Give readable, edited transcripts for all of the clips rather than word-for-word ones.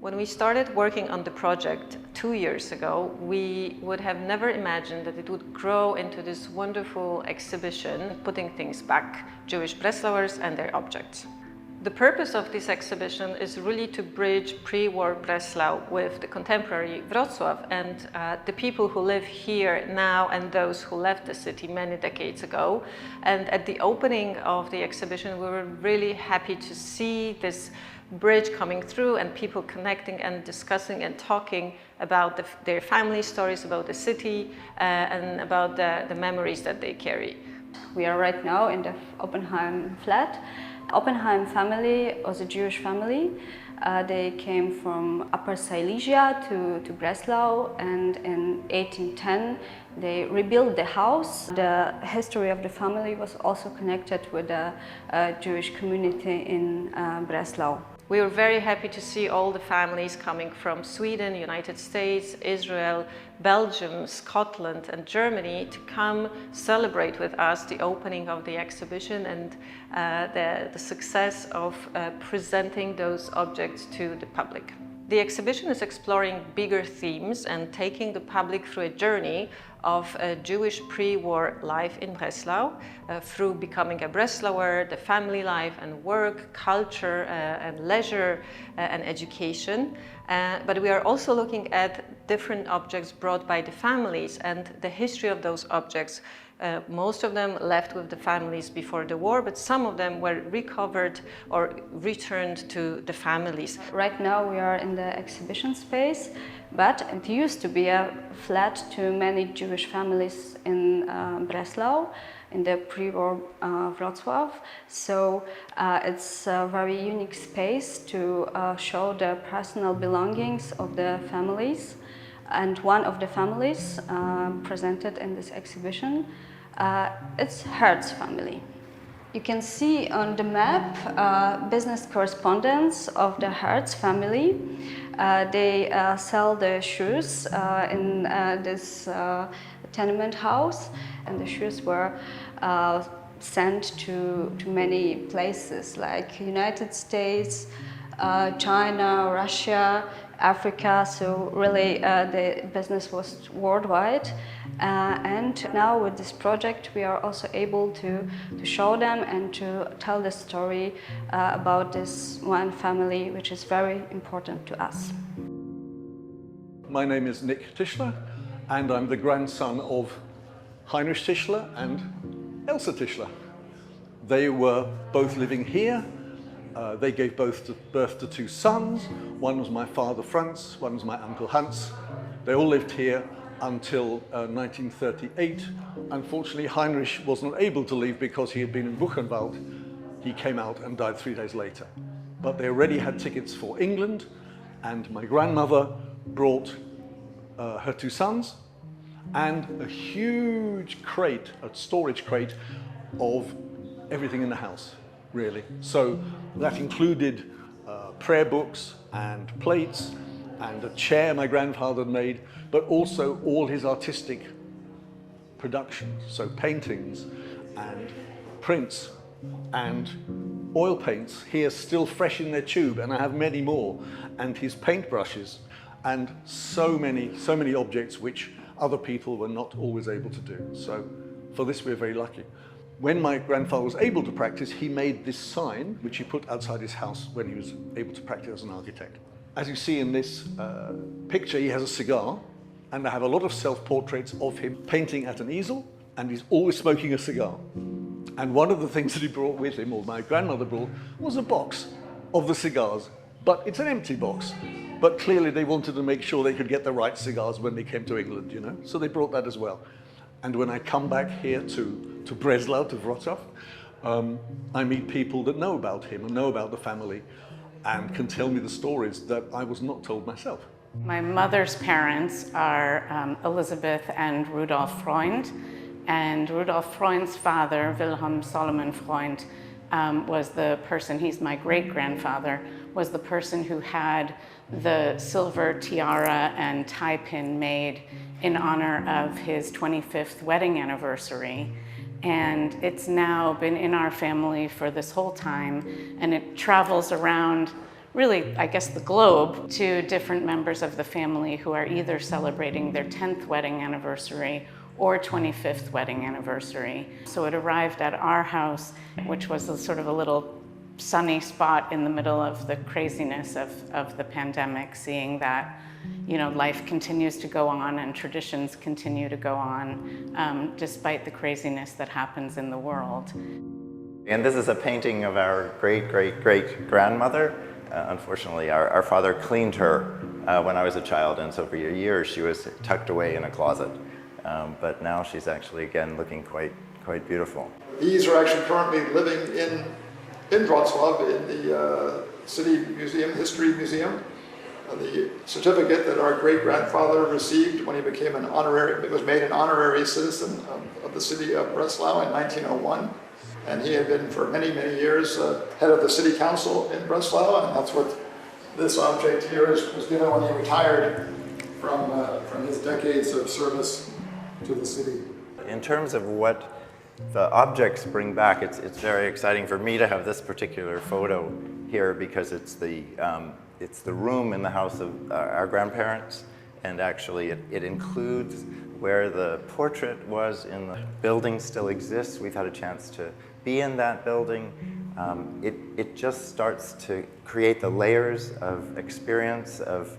When we started working on the project 2 years ago, we would have never imagined that it would grow into this wonderful exhibition, putting things back, Jewish Breslauers and their objects. The purpose of this exhibition is really to bridge pre-war Breslau with the contemporary Wrocław and the people who live here now and those who left the city many decades ago. And at the opening of the exhibition, we were really happy to see this bridge coming through and people connecting and discussing and talking about their family stories, about the city and about the memories that they carry. We are right now in the ENHEIM flat. ENHEIM family was a Jewish family. They came from Upper Silesia to Breslau, and in 1810 they rebuilt the house. The history of the family was also connected with the Jewish community in Breslau. We were very happy to see all the families coming from Sweden, United States, Israel, Belgium, Scotland and Germany to come celebrate with us the opening of the exhibition and the success of presenting those objects to the public. The exhibition is exploring bigger themes and taking the public through a journey of a Jewish pre-war life in Breslau, through becoming a Breslauer, the family life and work, culture and leisure and education. But we are also looking at different objects brought by the families and the history of those objects. Most of them left with the families before the war, but some of them were recovered or returned to the families. Right now we are in the exhibition space, but it used to be a flat to many Jewish families in Breslau, in the pre-war Wrocław. So it's a very unique space to show the personal belongings of the families. And one of the families presented in this exhibition, it's Hertz family. You can see on the map business correspondence of the Hertz family. They sell the shoes in this tenement house, and the shoes were sent to many places like United States, China, Russia, Africa, so really the business was worldwide. And now with this project we are also able to show them and to tell the story about this one family, which is very important to us. My name is Nick Tischler and I'm the grandson of Heinrich Tischler and Elsa Tischler. They were both living here. They gave birth to two sons. One was my father Franz, one was my uncle Hans. They all lived here until 1938. Unfortunately, Heinrich was not able to leave because he had been in Buchenwald. He came out and died 3 days later. But they already had tickets for England, and my grandmother brought her two sons and a huge crate, a storage crate of everything in the house, really. So that included prayer books and plates and a chair my grandfather had made, but also all his artistic productions, so paintings and prints and oil paints here still fresh in their tube, and I have many more, and his paintbrushes and so many objects which other people were not always able to do. So for this we're very lucky. When my grandfather was able to practice, he made this sign, which he put outside his house when he was able to practice as an architect. As you see in this picture, he has a cigar, and I have a lot of self-portraits of him painting at an easel, and he's always smoking a cigar. And one of the things that he brought with him, or my grandmother brought, was a box of the cigars, but it's an empty box. But clearly they wanted to make sure they could get the right cigars when they came to England, you know, so they brought that as well. And when I come back here to Breslau, to Wrocław, I meet people that know about him and know about the family and can tell me the stories that I was not told myself. My mother's parents are Elizabeth and Rudolf Freund, and Rudolf Freund's father, Wilhelm Solomon Freund, was the person, he's my great-grandfather, was the person who had the silver tiara and tie pin made in honor of his 25th wedding anniversary. And it's now been in our family for this whole time, and it travels around really, I guess, the globe, to different members of the family who are either celebrating their 10th wedding anniversary or 25th wedding anniversary. So it arrived at our house, which was sort of a little sunny spot in the middle of the craziness of the pandemic, seeing that, you know, life continues to go on and traditions continue to go on despite the craziness that happens in the world. And this is a painting of our great-great-great-grandmother. Unfortunately, our father cleaned her when I was a child, and so for years she was tucked away in a closet. But now she's actually, again, looking quite beautiful. These are actually currently living in Wrocław in the City Museum, History Museum. The certificate that our great-grandfather received when he became was made an honorary citizen of the city of Breslau in 1901. And he had been for many, many years head of the city council in Breslau, and that's what this object here was given when he retired from his decades of service to the city. In terms of what the objects bring back, it's very exciting for me to have this particular photo here because it's the room in the house of our grandparents, and actually it includes where the portrait was in the building still exists. We've had a chance to be in that building. It just starts to create the layers of experience of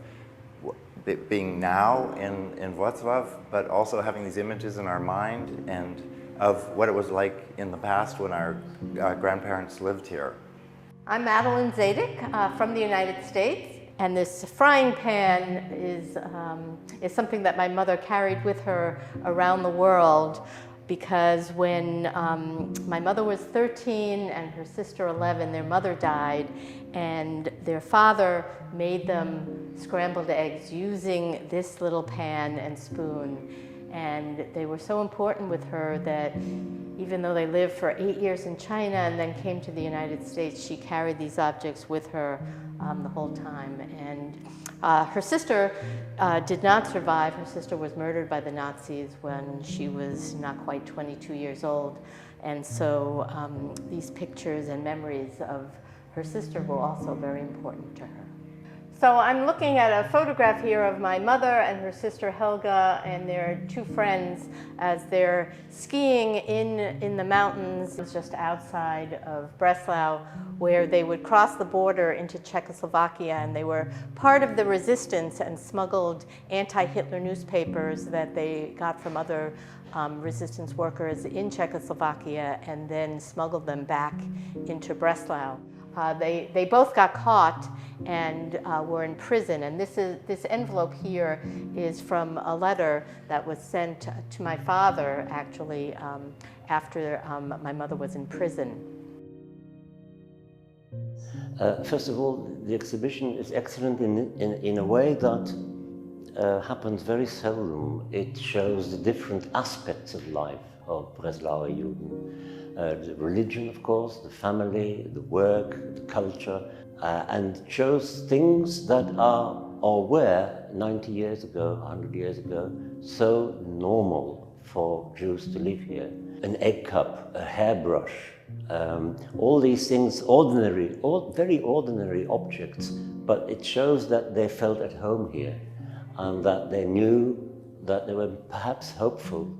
being now in Wrocław, but also having these images in our mind and of what it was like in the past when our grandparents lived here. I'm Madeline Zadig from the United States, and this frying pan is something that my mother carried with her around the world, because when my mother was 13 and her sister 11, their mother died, and their father made them scrambled eggs using this little pan and spoon. And they were so important with her that even though they lived for 8 years in China and then came to the United States, she carried these objects with her the whole time. And her sister did not survive. Her sister was murdered by the Nazis when she was not quite 22 years old. And so these pictures and memories of her sister were also very important to her. So I'm looking at a photograph here of my mother and her sister Helga and their two friends as they're skiing in the mountains just outside of Breslau, where they would cross the border into Czechoslovakia, and they were part of the resistance and smuggled anti-Hitler newspapers that they got from other resistance workers in Czechoslovakia and then smuggled them back into Breslau. They both got caught and were in prison. And this envelope here is from a letter that was sent to my father, actually, after my mother was in prison. First of all, the exhibition is excellent in a way that happens very seldom. It shows the different aspects of life of Breslauer Juden. The religion, of course, the family, the work, the culture, and shows things that are or were 90 years ago, 100 years ago, so normal for Jews to live here. An egg cup, a hairbrush, all these things, ordinary, very ordinary objects, but it shows that they felt at home here and that they knew that they were perhaps hopeful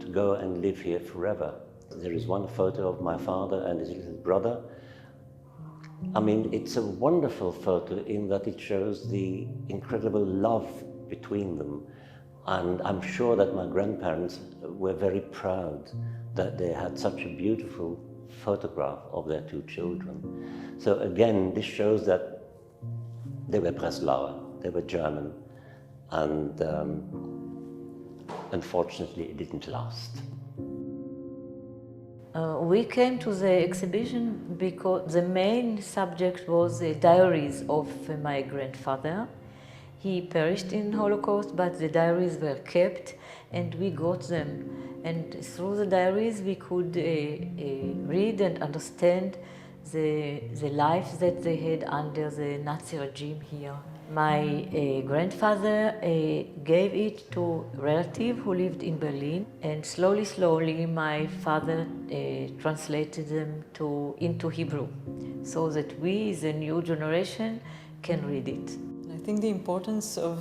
to go and live here forever. There is one photo of my father and his little brother. I mean, it's a wonderful photo in that it shows the incredible love between them. And I'm sure that my grandparents were very proud that they had such a beautiful photograph of their two children. So again, this shows that they were Breslauer, they were German, and unfortunately it didn't last. We came to the exhibition because the main subject was the diaries of my grandfather. He perished in Holocaust, but the diaries were kept and we got them. And through the diaries we could read and understand the life that they had under the Nazi regime here. My grandfather gave it to a relative who lived in Berlin, and slowly my father translated them into Hebrew, so that we, the new generation, can read it. I think the importance of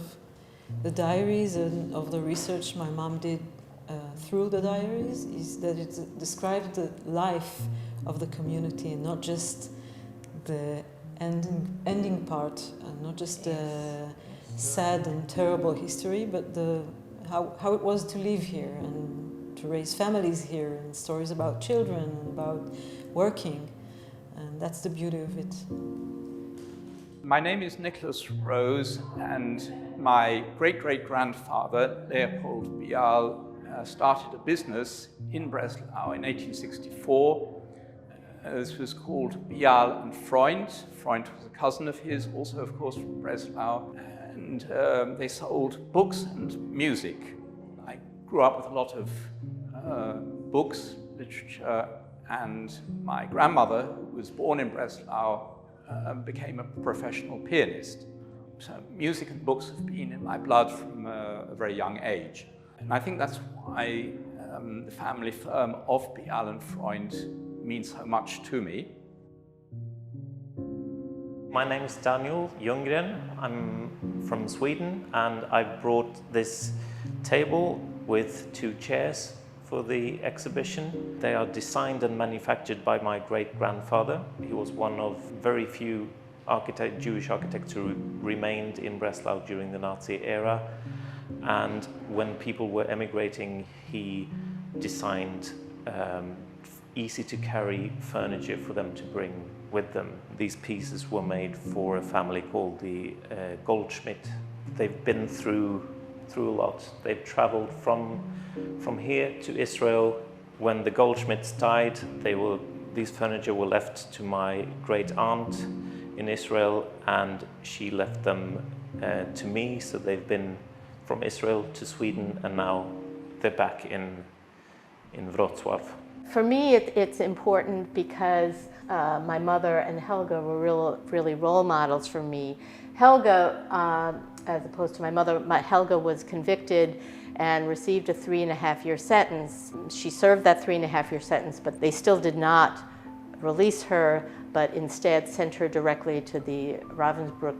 the diaries and of the research my mom did through the diaries is that it described the life of the community and not just the ending part, and not just the sad and terrible history, but how it was to live here and to raise families here, and stories about children and about working, and that's the beauty of it. My name is Nicholas Rose, and my great-great-grandfather, Leopold Bial, started a business in Breslau in 1864. This was called Bial and Freund. Freund was a cousin of his, also of course from Breslau, and they sold books and music. I grew up with a lot of books, literature, and my grandmother, who was born in Breslau, became a professional pianist. So music and books have been in my blood from a very young age. And I think that's why the family firm of Bial and Freund means so much to me. My name is Daniel Ljunggren. I'm from Sweden, and I brought this table with 2 chairs for the exhibition. They are designed and manufactured by my great-grandfather. He was one of very few Jewish architects who remained in Breslau during the Nazi era. And when people were emigrating, he designed easy-to-carry furniture for them to bring with them. These pieces were made for a family called the Goldschmidt. They've been through a lot. They've traveled from here to Israel. When the Goldschmidts died, these furniture were left to my great-aunt in Israel, and she left them to me. So they've been from Israel to Sweden, and now they're back in Wrocław. For me, it's important because my mother and Helga were really role models for me. Helga, as opposed to my mother, Helga was convicted and received a 3.5-year sentence. She served that 3.5-year sentence, but they still did not release her, but instead sent her directly to the Ravensbrück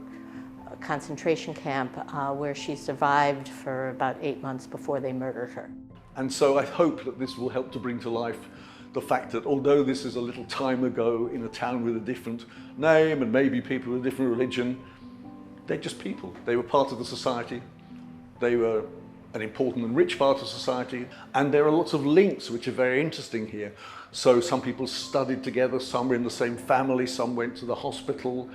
concentration camp, where she survived for about 8 months before they murdered her. And so I hope that this will help to bring to life the fact that although this is a little time ago in a town with a different name and maybe people with a different religion, they're just people. They were part of the society. They were an important and rich part of society. And there are lots of links which are very interesting here. So some people studied together, some were in the same family, some went to the hospital,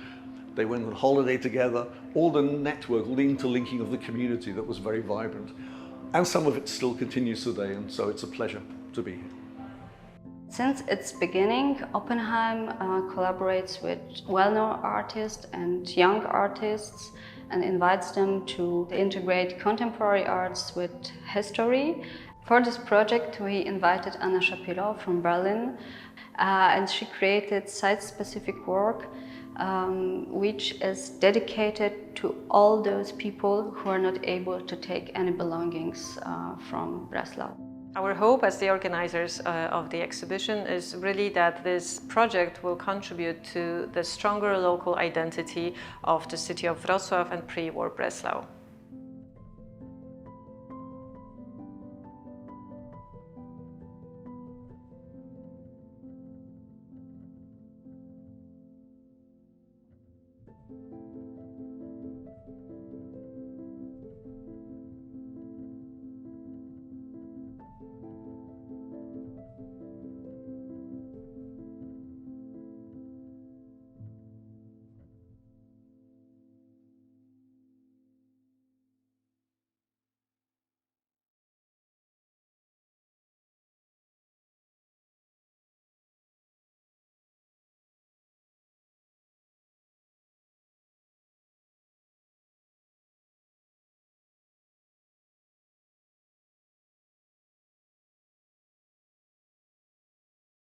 they went on holiday together. All the network, all the interlinking of the community that was very vibrant. And some of it still continues today, and so it's a pleasure to be here. Since its beginning, ENHEIM collaborates with well-known artists and young artists and invites them to integrate contemporary arts with history. For this project, we invited Anna Shapiro from Berlin, and she created site-specific work which is dedicated to all those people who are not able to take any belongings from Breslau. Our hope as the organizers of the exhibition is really that this project will contribute to the stronger local identity of the city of Wrocław and pre-war Breslau.